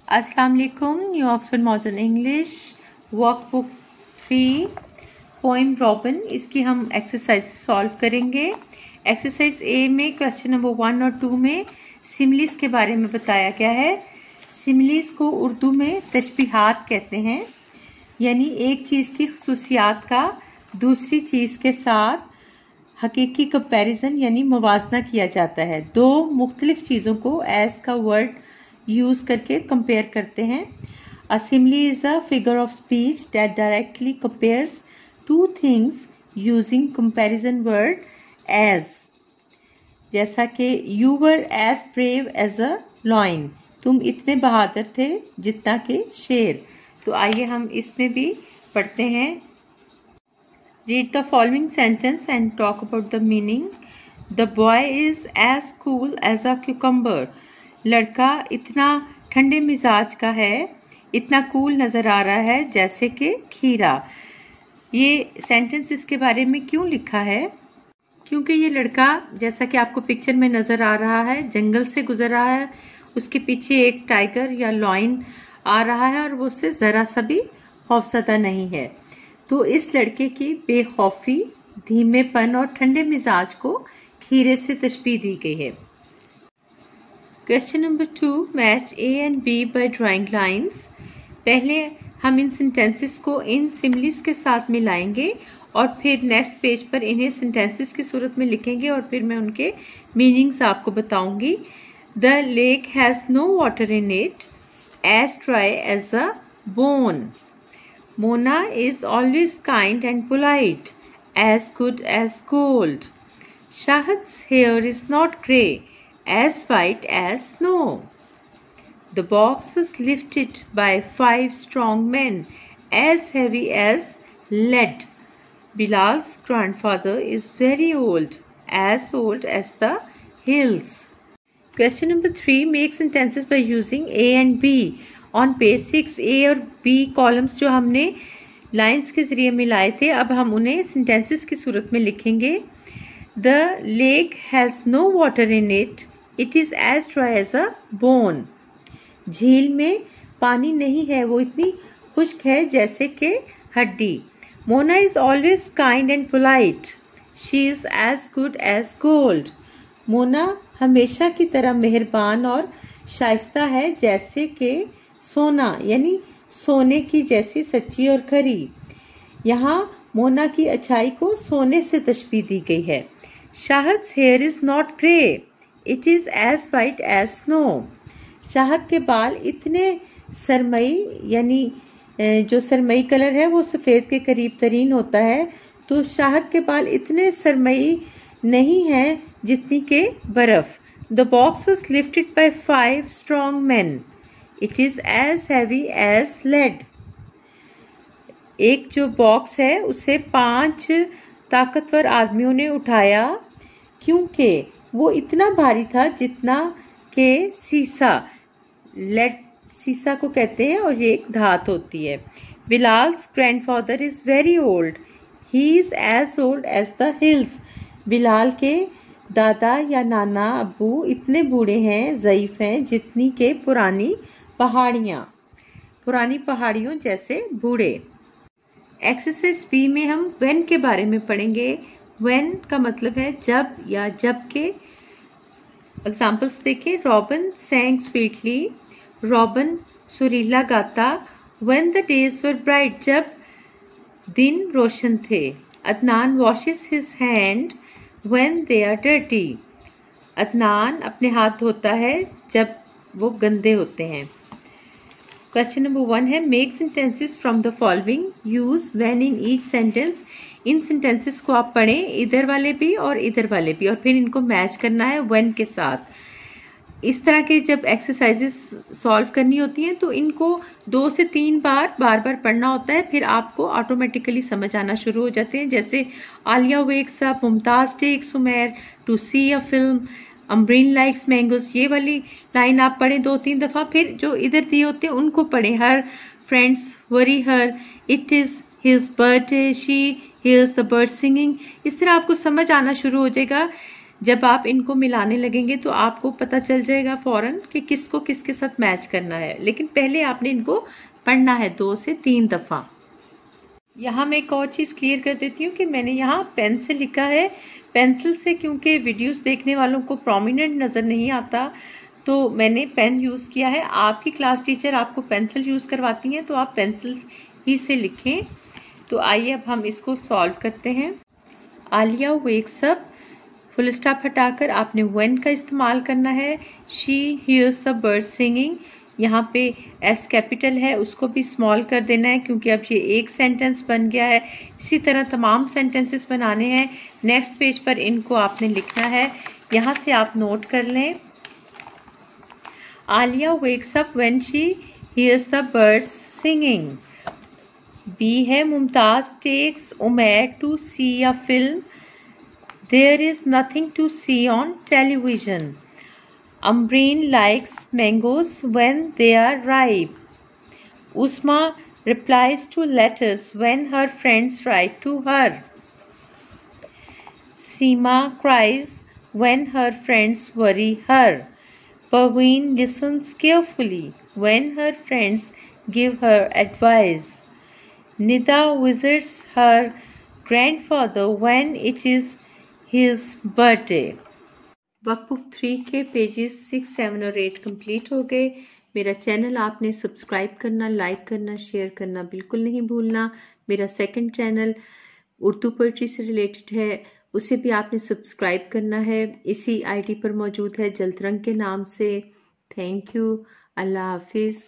अस्सलाम वालेकुम। New Oxford modern English workbook 3 poem robin, इसकी हम एक्सरसाइज सॉल्व करेंगे। एक्सरसाइज ए में क्वेश्चन नंबर 1 और 2 में सिमिलीज के बारे में बताया गया है। सिमिलीज को उर्दू में तशबीहात कहते हैं, यानी एक चीज़ की खुसूसियात का दूसरी चीज़ के साथ हकीकी कंपैरिजन यानी मुवाजना किया जाता है। दो मुख्तलिफ चीज़ों को एज का वर्ड यूज करके कंपेयर करते हैं। A simile is a figure of speech that directly compares two things using comparison word as. जैसा कि you were as brave as a lion, तुम इतने बहादुर थे जितना कि शेर। तो आइए हम इसमें भी पढ़ते हैं। Read the following sentence and talk about the meaning. The boy is as cool as a cucumber. लड़का इतना ठंडे मिजाज का है, इतना कूल नज़र आ रहा है जैसे कि खीरा। ये सेंटेंस इसके बारे में क्यों लिखा है? क्योंकि ये लड़का, जैसा कि आपको पिक्चर में नज़र आ रहा है, जंगल से गुजर रहा है, उसके पीछे एक टाइगर या लॉयन आ रहा है और वो उससे ज़रा सा भी खौफज़दा नहीं है। तो इस लड़के की बेखौफी, धीमेपन और ठंडे मिजाज को खीरे से तशबीह दी गई है। Question number 2, match A and B by drawing lines. पहले हम इन सेंटेंसेस को इन सिमिलीज के साथ मिलाएंगे और फिर नेक्स्ट पेज पर इन्हें सेंटेंसेस की सूरत में लिखेंगे और फिर मैं उनके मीनिंग्स आपको बताऊंगी। The lake has no water in it, as dry as a bone. Mona is always kind and polite, as good as gold. Shahad's hair is not grey, as white as snow. The box was lifted by 5 strong men, as heavy as lead. Bilal's grandfather is very old as the hills. Question number 3, make sentences by using A and B. On page 6 ए और B columns जो हमने lines के जरिए मिलाए थे, अब हम उन्हें सेंटेंसेस की सूरत में लिखेंगे। The lake has no water in it, it is as dry as a bone. झील में पानी नहीं है, वो इतनी खुश्क है जैसे कि हड्डी। Mona is always kind and polite, she is as good as gold. Mona हमेशा की तरह मेहरबान और शाइस्ता है जैसे कि सोना, यानी सोने की जैसी सच्ची और खरी। यहाँ मोना की अच्छाई को सोने से तशबीह दी गई है। Shahid's hair is not grey, it is as white as snow. Shahid के बाल इतने सरमई, यानी जो सरमई कलर है वो सफ़ेद के करीब तरीन होता है, तो शाहद के बाल इतने सरमई नहीं है जितनी के बर्फ। The box was lifted by 5 strong man, it is as heavy as lead. एक जो बॉक्स है उसे 5 ताकतवर आदमियों ने उठाया, क्योंकि वो इतना भारी था जितना के सीसा। लेड सीसा को कहते हैं और ये एक धात होती है। Bilal's grandfather is very old, he is as old as the hills. Bilal के दादा या नाना अब्बू इतने बूढ़े हैं, ज़ईफ हैं, जितनी के पुरानी पहाड़ियों जैसे बूढ़े। एक्सरसाइज बी में हम व्हेन के बारे में पढ़ेंगे। व्हेन का मतलब है जब या जब के। एग्जाम्पल्स देखें। रॉबिन सैंग स्वीटली, रॉबिन सुरीला गाता। When the days were bright, जब दिन रोशन थे। Adnan washes his hand when they are dirty, Adnan अपने हाथ धोता है जब वो गंदे होते हैं। क्वेश्चन नंबर 1 है, make sentences from the following, use when in each sentence. In sentences को आप पढ़ें, इधर वाले भी और इधर वाले भी, और फिर इनको मैच करना है व्हेन के साथ। इस तरह के जब एक्सरसाइजेस सॉल्व करनी होती हैं तो इनको 2 से 3 बार पढ़ना होता है, फिर आपको ऑटोमेटिकली समझ आना शुरू हो जाते हैं। जैसे Aliya wakes up, Mumtaz takes Umar to see a film, Ambreen likes mangoes. ये वाली लाइन आप पढ़ें 2-3 दफ़ा, फिर जो इधर दिए होते हैं उनको पढ़ें। Her friends worry her, it is his birthday, she hears the bird singing. इस तरह आपको समझ आना शुरू हो जाएगा जब आप इनको मिलाने लगेंगे तो आपको पता चल जाएगा फौरन कि किसको किसके साथ मैच करना है, लेकिन पहले आपने इनको पढ़ना है 2 से 3 दफ़ा। यहाँ मैं एक और चीज़ क्लियर कर देती हूँ कि मैंने यहाँ पेन से लिखा है। पेंसिल से क्योंकि वीडियोस देखने वालों को प्रोमिनेंट नज़र नहीं आता तो मैंने पेन यूज़ किया है। आपकी क्लास टीचर आपको पेंसिल यूज़ करवाती हैं तो आप पेंसिल ही से लिखें। तो आइए अब हम इसको सॉल्व करते हैं। Alia wakes up, full stop हटाकर आपने व्हेन का इस्तेमाल करना है। She hears the bird singing, यहाँ पे एस कैपिटल है उसको भी स्मॉल कर देना है क्योंकि अब ये एक सेंटेंस बन गया है। इसी तरह तमाम सेंटेंसेस बनाने हैं। नेक्स्ट पेज पर इनको आपने लिखना है, यहाँ से आप नोट कर लें। Aliya wakes up when she hears the birds singing. B है Mumtaz takes Umair to see a film. There is nothing to see on television. Ambreen likes mangoes when they are ripe. Usma replies to letters when her friends write to her. Seema cries when her friends worry her. Parveen listens carefully when her friends give her advice. Nida visits her grandfather when it is his birthday. Workbook 3 के pages 6, 7 और 8 complete हो गए। मेरा channel आपने subscribe करना, like करना, share करना बिल्कुल नहीं भूलना। मेरा सेकंड चैनल उर्दू पोइट्री से रिलेटेड है, उसे भी आपने सब्सक्राइब करना है। इसी आईडी पर मौजूद है जलतरंग के नाम से। Thank you. अल्लाह हाफिज़।